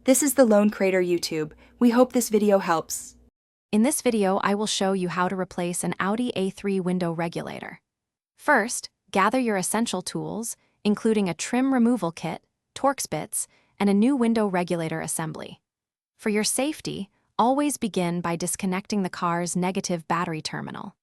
This is the Lone Crater YouTube. We hope this video helps. In this video, I will show you how to replace an Audi A3 window regulator. First, gather your essential tools, including a trim removal kit, Torx bits, and a new window regulator assembly. For your safety, always begin by disconnecting the car's negative battery terminal.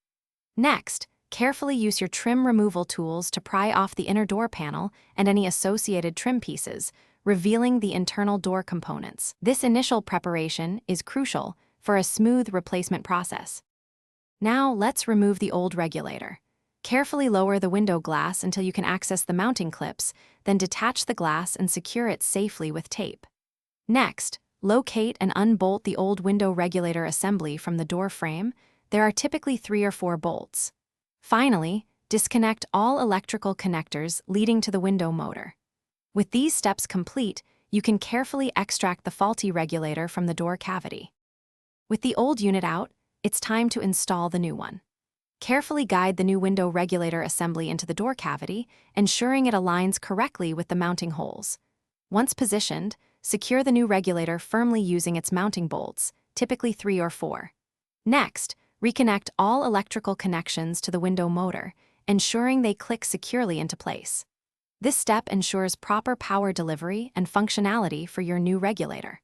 Next, carefully use your trim removal tools to pry off the inner door panel and any associated trim pieces, revealing the internal door components. This initial preparation is crucial for a smooth replacement process. Now let's remove the old regulator. Carefully lower the window glass until you can access the mounting clips, then detach the glass and secure it safely with tape. Next, locate and unbolt the old window regulator assembly from the door frame. There are typically 3 or 4 bolts. Finally, disconnect all electrical connectors leading to the window motor. With these steps complete, you can carefully extract the faulty regulator from the door cavity. With the old unit out, it's time to install the new one. Carefully guide the new window regulator assembly into the door cavity, ensuring it aligns correctly with the mounting holes. Once positioned, secure the new regulator firmly using its mounting bolts, typically 3 or 4. Next, reconnect all electrical connections to the window motor, ensuring they click securely into place. This step ensures proper power delivery and functionality for your new regulator.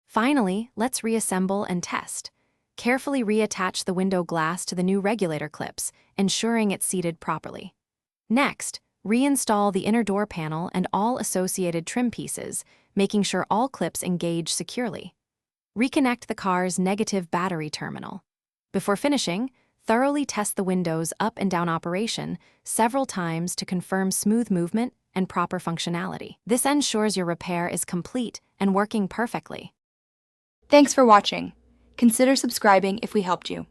Finally, let's reassemble and test. Carefully reattach the window glass to the new regulator clips, ensuring it's seated properly. Next, reinstall the inner door panel and all associated trim pieces, making sure all clips engage securely. Reconnect the car's negative battery terminal. Before finishing, thoroughly test the window's up and down operation several times to confirm smooth movement and proper functionality. This ensures your repair is complete and working perfectly. Thanks for watching. Consider subscribing if we helped you.